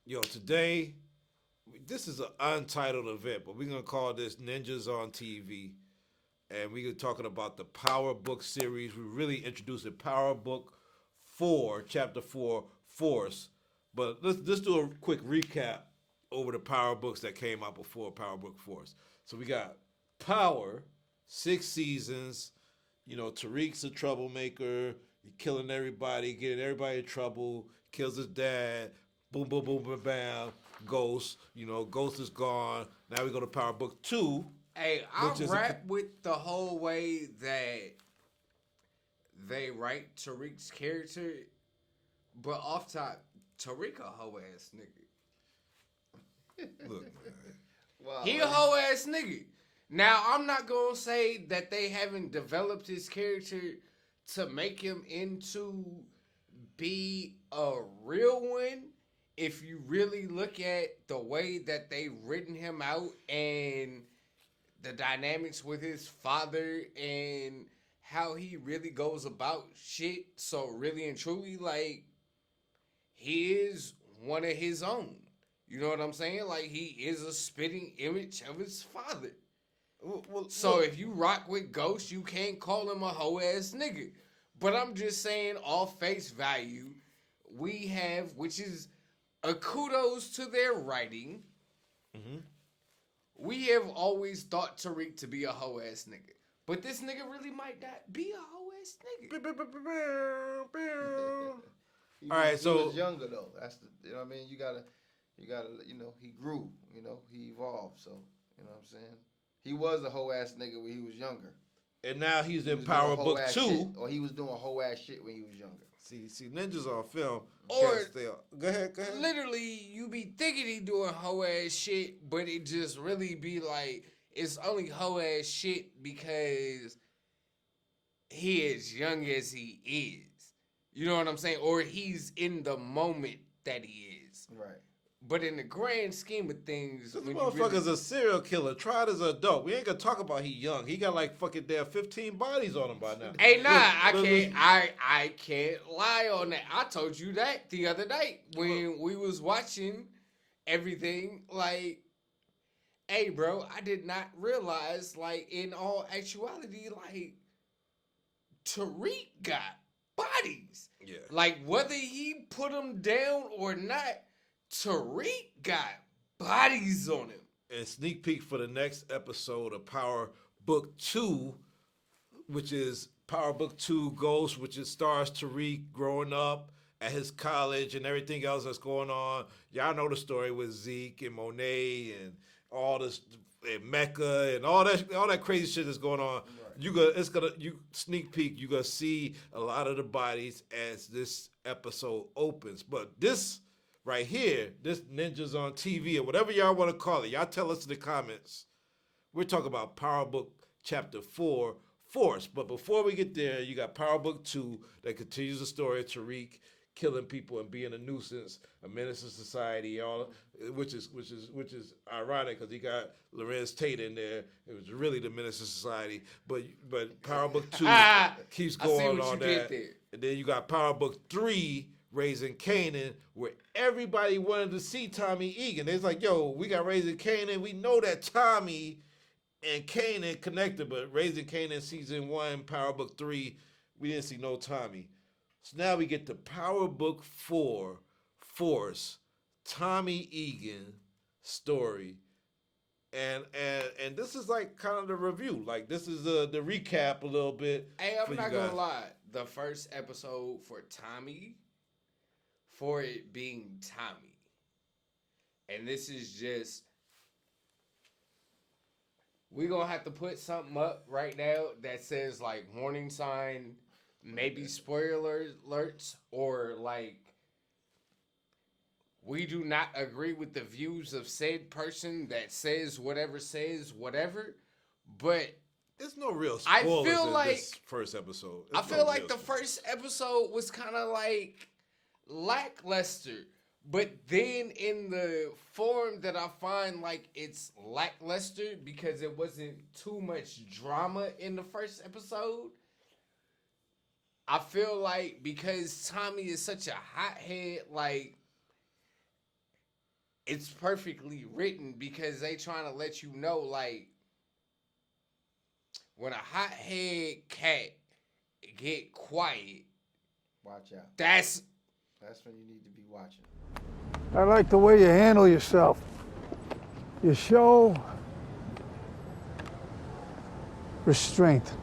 Yo, today, this is an untitled event, but we're going to call this Ninjas on TV. And we're talking about the Power Book series. We really introduced the Power Book 4, Chapter 4, Force. But let's do a quick recap over the Power Books that came out before Power Book Force. So we got Power, 6 seasons. You know, Tariq's a troublemaker. He killing everybody, getting everybody in trouble. Kills his dad. Boom, boom, boom, bam, bam. Ghost. You know, Ghost is gone. Now we go to Power Book 2. Hey, I rap with the whole way that they write Tariq's character, but off top, Tariq a hoe ass nigga. Look, man. Wow. He a hoe ass nigga. Now, I'm not gonna say that they haven't developed his character to make him into be a real one. If you really look at the way that they written him out and the dynamics with his father and how he really goes about shit. So really and truly, like, he is one of his own. You know what I'm saying? Like, he is a spitting image of his father. Well, so if you rock with Ghost, you can't call him a hoe ass nigga. But I'm just saying, off face value, we have, which is a kudos to their writing. Mm-hmm. We have always thought Tariq to be a hoe ass nigga, but this nigga really might not be a hoe ass nigga. All right, so he was younger though. That's the, you know what I mean. You gotta, you know, he grew. You know, he evolved. So you know what I'm saying. He was a hoe ass nigga when he was younger, and now he's in Power Book 2. Or he was doing hoe ass shit when he was younger. See, Ninjas on film. Or go ahead. Literally, you be thinking he doing hoe ass shit, but it just really be like it's only hoe ass shit because he is young as he is. You know what I'm saying? Or he's in the moment that he is. Right. But in the grand scheme of things, this motherfucker's a serial killer, tried as an adult. We ain't gonna talk about he young. He got like fucking damn 15 bodies on him by now. Hey, nah, I can't lie on that. I told you that the other night when we was watching everything. Like, hey, bro, I did not realize, like, in all actuality, like, Tariq got bodies. Yeah. Like, whether he put them down or not, Tariq got bodies on him. And sneak peek for the next episode of Power Book 2, which is Power Book 2 Ghost, which is stars Tariq growing up at his college and everything else that's going on. Y'all know the story with Zeke and Monet and all this and Mecca and all that crazy shit that's going on. Right. You sneak peek, you're gonna see a lot of the bodies as this episode opens. But this right here, this Ninjas on TV or whatever y'all want to call it, y'all tell us in the comments. We're talking about Power Book Chapter 4, Force. But before we get there, you got Power Book 2 that continues the story of Tariq killing people and being a nuisance, a menace to society, which is ironic because he got Lorenz Tate in there. It was really the menace to society. But Power Book 2 keeps going on that. And then you got Power Book 3, Raising Canaan, where everybody wanted to see Tommy Egan. It's like, yo, we got Raising Canaan. We know that Tommy and Canaan connected, but Raising Canaan season 1, Power Book 3, we didn't see no Tommy. So now we get to Power Book 4, Force, Tommy Egan story. And this is like kind of the review. Like this is the recap a little bit. Hey, I'm not gonna lie. The first episode for Tommy, for it being Tommy, and this is just, we're gonna have to put something up right now that says like warning sign, maybe spoiler alerts, or like we do not agree with the views of said person that says whatever, but there's no real spoilers in this first episode. I feel like the first episode was kind of like lackluster, but then in the form that I find like it's lackluster because it wasn't too much drama in the first episode. I feel like because Tommy is such a hothead, like it's perfectly written because they trying to let you know, like, when a hothead cat get quiet, Watch out. that's when you need to be watching. I like the way you handle yourself. You show restraint.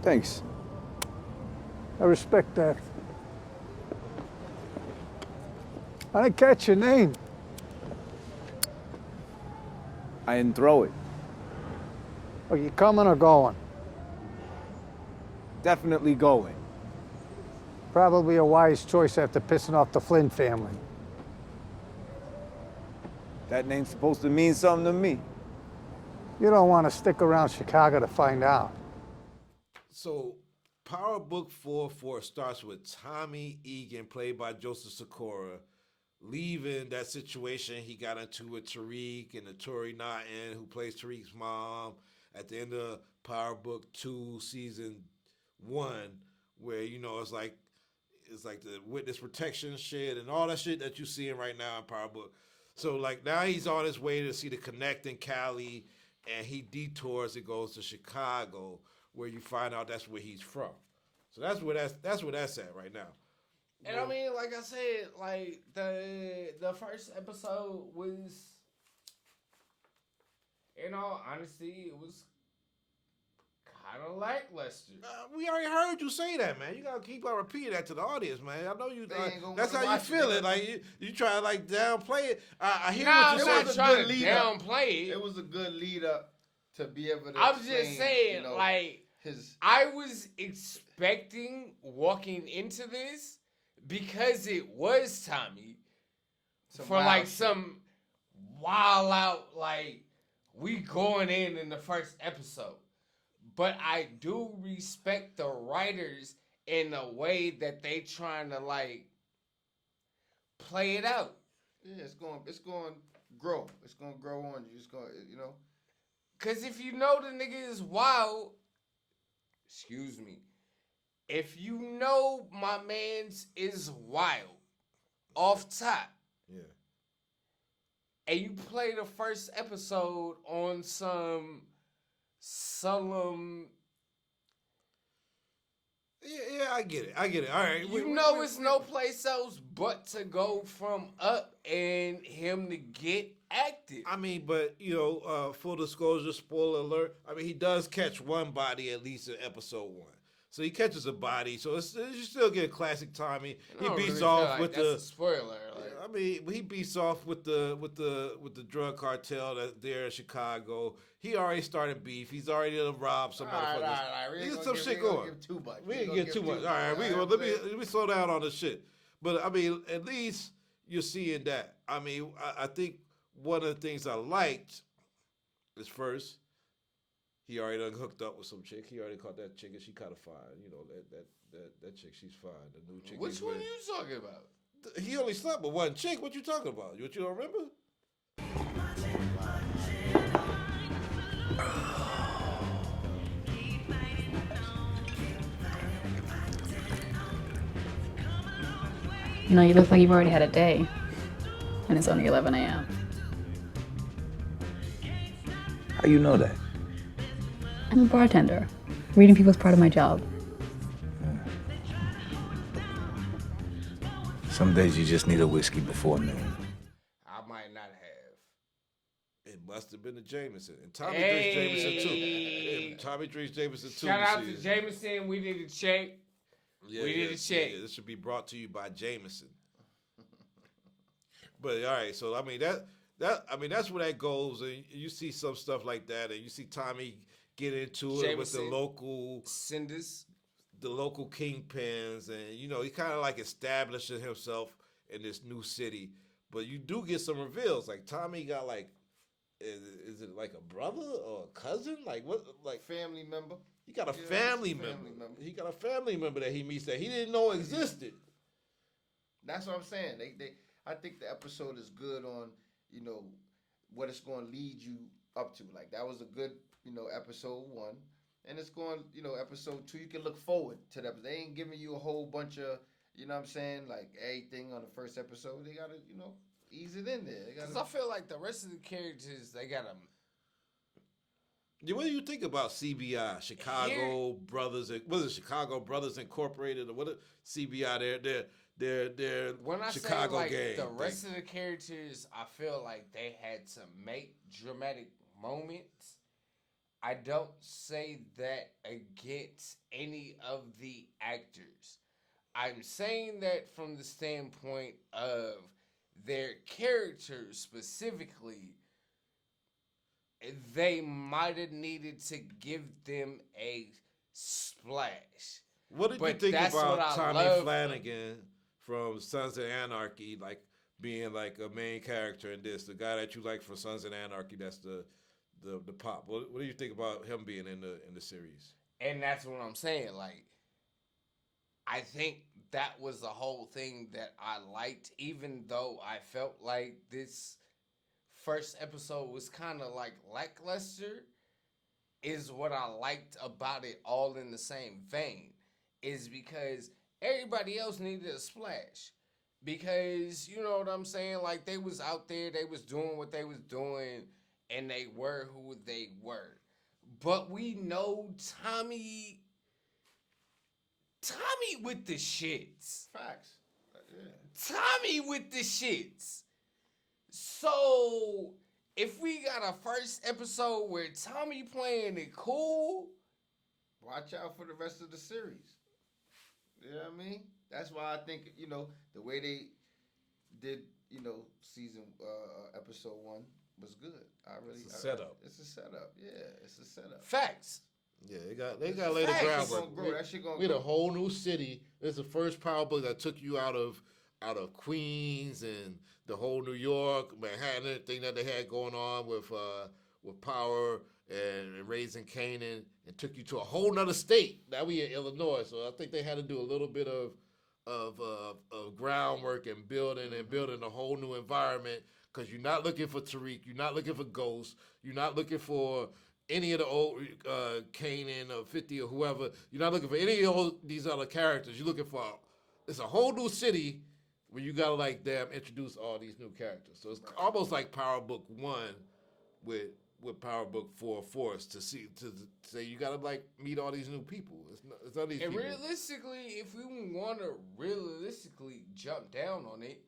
Thanks. I respect that. I didn't catch your name. I didn't throw it. Are you coming or going? Definitely going. Probably a wise choice after pissing off the Flynn family. That name's supposed to mean something to me. You don't want to stick around Chicago to find out. So, Power Book 4 starts with Tommy Egan, played by Joseph Sikora, leaving that situation he got into with Tariq and the Tori Naughton, who plays Tariq's mom, at the end of Power Book 2, Season 1, where, you know, it's like the witness protection shit and all that shit that you're seeing right now in Power Book. So, like, now he's on his way to see the Connect in Cali, and he detours and goes to Chicago, where you find out that's where he's from. So that's where that's at right now. And I mean, like I said, like the first episode was, in all honesty, it was kind of lackluster. We already heard you say that, man. You gotta keep on repeating that to the audience, man. I know you. They ain't gonna That's wanna how you watch feel it. it. Like you try to like downplay it. I hear Nah, what I'm you not said. trying to lead up. downplay it. It was a good lead up to be able to. I'm explain, just saying, you know, like, his. I was expecting walking into this because it was Tommy Some for wild like shit. some wild out, like, we going in the first episode. But I do respect the writers in the way that they trying to, like, play it out. Yeah, it's going to grow. It's going to grow on you. It's going, you know. Cause if you know the nigga is wild, excuse me, if you know my man's is wild off top, Yeah. and you play the first episode on some solemn, Yeah, I get it. All right. you know it's no place else but to go from up and him to get active. I mean, but you know, full disclosure, spoiler alert. I mean, he does catch one body at least in episode 1. So he catches a body. So you still get a classic Tommy. I He don't beats really feel off like with that's the. a spoiler. Like, I mean, he beats off with the drug cartel that's there in Chicago. He already started beef. He's already done robbed some motherfuckers. There's some shit going. We didn't get too much. All right, let me slow down on the shit. But I mean, at least you're seeing that. I mean, I think one of the things I liked is first, he already done hooked up with some chick. He already caught that chick, and she kind of fine. You know that chick, she's fine. The new chick. which one are you talking about? He only slept with one chick. What you talking about? What you don't remember? You know, you look like you've already had a day, and it's only 11 a.m. How you know that? I'm a bartender. Reading people's part of my job. Some days you just need a whiskey before noon. I might not have. It must have been the Jameson. And Tommy Hey. drinks Jameson too. And Tommy drinks Jameson too. Shout you out see. to Jameson. We did a check. Yeah, We did a check. Yeah, this should be brought to you by Jameson. But all right, so I mean that's where that goes, and you see some stuff like that, and you see Tommy get into it with the Jameson. local Cinders. kingpins, and you know he kind of like establishing himself in this new city. But you do get some reveals, like Tommy got like, is it like a brother or a cousin? Like what? Like Family member. he got a Yeah, family it's a member. family member. He got a family member that he meets that he didn't know existed. That's what I'm saying. I think the episode is good on, you know, what it's going to lead you up to. Like that was a good, you know, episode 1, and it's going, you know, episode 2. You can look forward to that. They ain't giving you a whole bunch of you know what I'm saying? Like everything on the first episode, they gotta, ease it in there. Because I feel like the rest of the characters, they gotta. Yeah, what do you think about CBI, Chicago Brothers? Was it Chicago Brothers Incorporated or what? CBI, their When I Chicago say like gang the thing. rest of the characters, I feel like they had to make dramatic moments. I don't say that against any of the actors. I'm saying that from the standpoint of their characters specifically. They might have needed to give them a splash. What did you But think that's what about I Tommy love. Flanagan from Sons of Anarchy, like being like a main character in this? The guy that you like from Sons of Anarchy, that's the pop. What do you think about him being in the series? And that's what I'm saying. Like, I think that was the whole thing that I liked, even though I felt like this first episode was kind of like lackluster, is what I liked about it all in the same vein, is because everybody else needed a splash. Because, you know what I'm saying? Like, they was out there, they was doing what they was doing, and they were who they were. But we know Tommy with the shits. Facts. Yeah. Tommy with the shits. So, if we got a first episode where Tommy playing it cool, Watch out for the rest of the series. You know what I mean? That's why I think, the way they did, season episode 1 was good. It's a setup. It's a setup. Yeah, it's a setup. facts. Yeah, they got to lay the Facts. groundwork. Bro, that shit gonna We had a grow. whole new city. It's the first Power Book that took you out of Queens and the whole New York, Manhattan, everything that they had going on with Power and Raising Canaan, and took you to a whole nother state. Now we in Illinois, so I think they had to do a little bit of groundwork and building a whole new environment, because you're not looking for Tariq, you're not looking for Ghost, you're not looking for any of the old Kanan or 50 or whoever. You're not looking for any of these other characters. You're looking for it's a whole new city where you gotta introduce all these new characters. So it's almost like Power Book 1 with Power Book 4 Force to say you gotta meet all these new people. It's not these And people. realistically, if we want to realistically jump down on it,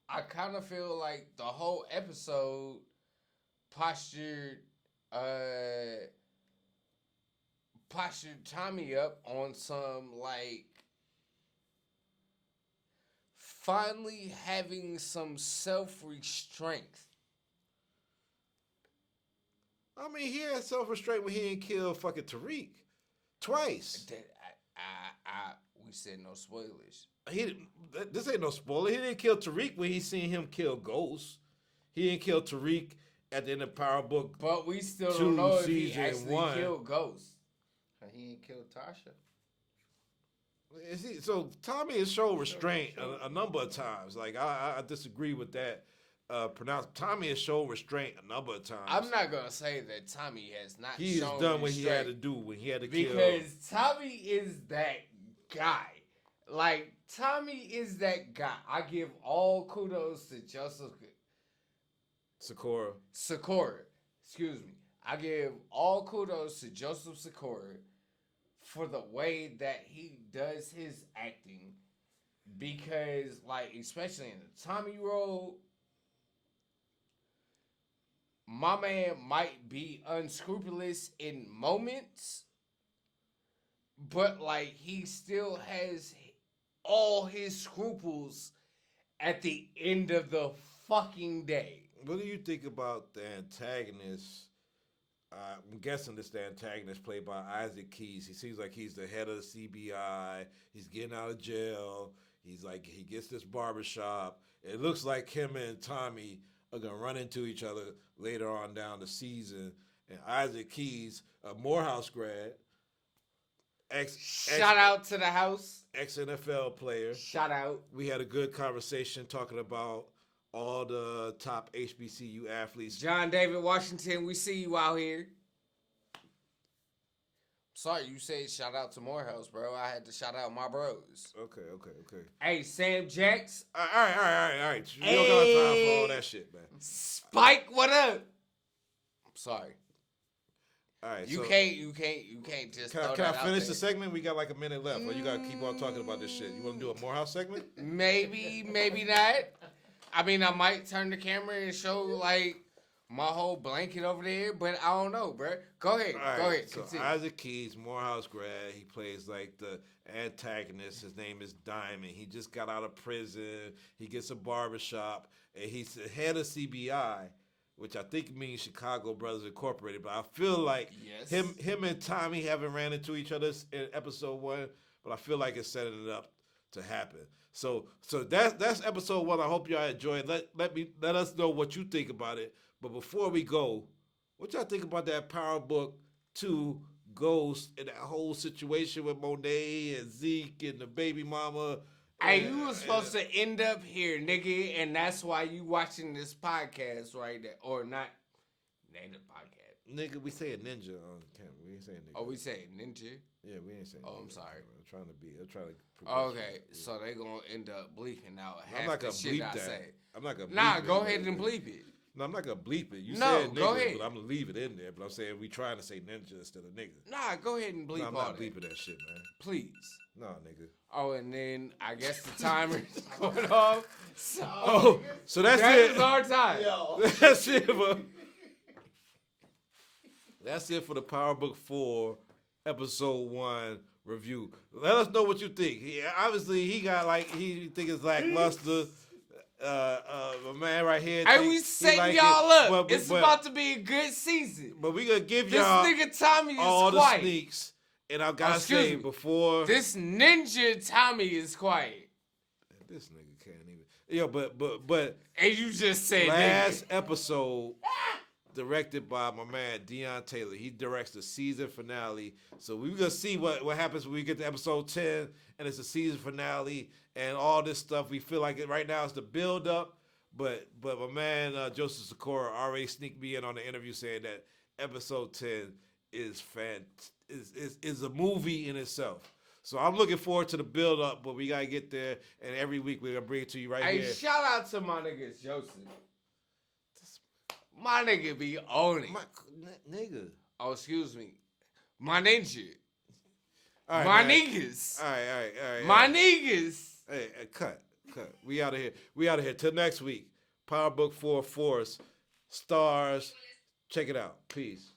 I kind of feel like the whole episode postured Tommy up on some finally having some self-restraint. I mean, he had self-restraint when he didn't kill fucking Tariq twice. We said no spoilers. This ain't no spoiler. He didn't kill Tariq when he seen him kill Ghost. He didn't kill Tariq at the end of Power Book. But we still 2 don't know if he season actually 1. killed Ghost. He ain't killed Tasha. So Tommy has shown restraint a number of times. I disagree with that. Tommy has shown restraint a number of times. I'm not gonna say that Tommy has not. He has shown done what he had restraint, to do when he had to kill. because Tommy is that guy. Tommy is that guy. I give all kudos to Joseph Sikora. Excuse me. I give all kudos to Joseph Sikora for the way that he does his acting, because especially in the Tommy role, my man might be unscrupulous in moments, but he still has all his scruples at the end of the fucking day. What do you think about the antagonist? I'm guessing this the antagonist played by Isaac Keys. He seems like he's the head of the CBI. He's getting out of jail. He gets this barbershop. It looks like him and Tommy are going to run into each other later on down the season. And Isaac Keys, a Morehouse grad, Shout out to the house. ex-NFL player. Shout out. We had a good conversation talking about all the top HBCU athletes. John David Washington, we see you out here. Sorry, you said shout out to Morehouse, bro. I had to shout out my bros. Okay. Hey, Sam Jacks. All right. You don't got time for all that shit, man. Spike, what up? I'm sorry. All right. You so can't just Can throw I that out finish there. the segment? We got like a minute left, or you got to keep on talking about this shit? You want to do a Morehouse segment? Maybe not. I mean, I might turn the camera and show like my whole blanket over there, but I don't know, bro. Go ahead. All right, Go ahead. So Continue. Isaac Keys, Morehouse grad. He plays like the antagonist. His name is Diamond. He just got out of prison. He gets a barbershop, and he's the head of CBI, which I think means Chicago Brothers Incorporated. But I feel like Yes. him and Tommy haven't ran into each other in episode 1, but I feel like it's setting it up to happen. So that's episode 1. I hope y'all enjoyed. Let us know what you think about it. But before we go, what y'all think about that Power Book 2 Ghost and that whole situation with Monet and Zeke and the baby mama? Hey, you was supposed to end up here, nigga, and that's why you watching this podcast right there, or not? Name the podcast. Nigga, we say ninja on camera. We ain't saying nigga. Oh, we say ninja. Yeah, we ain't saying. Oh, I'm nigga. sorry. I'm trying to. progress Okay, it. so they gonna end up bleeping out half I'm not the gonna shit bleep I that. say. I'm not gonna. Nah, bleep go it. ahead and bleep it. No, I'm not gonna bleep it. You No, said nigga, go ahead. but I'm gonna leave it in there. But I'm saying we trying to say ninja instead of nigga. Nah, go ahead and bleep No, I'm all not that. bleeping that shit, man. Please. No, nigga. Oh, and then I guess the timer's going off. So, So that's that it. is our time. That's it, bro. That's it for the Power Book 4 episode 1 review. Let us know what you think. He got like he think it's lackluster. My man right here. Hey, think we he setting like y'all it. up. But- It's but- about to be a good season. But we gonna give This y'all nigga Tommy is all the quiet. sneaks. And I gotta Excuse say me. before This ninja Tommy is quiet. this nigga can't even. Yo, but And you just said last nigga. episode directed by my man Deion Taylor. He directs the season finale. So we're gonna see what happens when we get to episode 10 and it's the season finale and all this stuff. We feel like it right now is the build up. But my man Joseph Sikora already sneaked me in on the interview saying that episode 10 is is a movie in itself. So I'm looking forward to the build up, but we gotta get there, and every week we're gonna bring it to you right Hey, here. shout out to my niggas, Joseph. My nigga be owning. Nigga. Oh, excuse me. My ninja. All right, My man. niggas. All right. My niggas. Hey, cut. We out of here. Till next week. Power Book 4 Force. Stars. Check it out. Peace.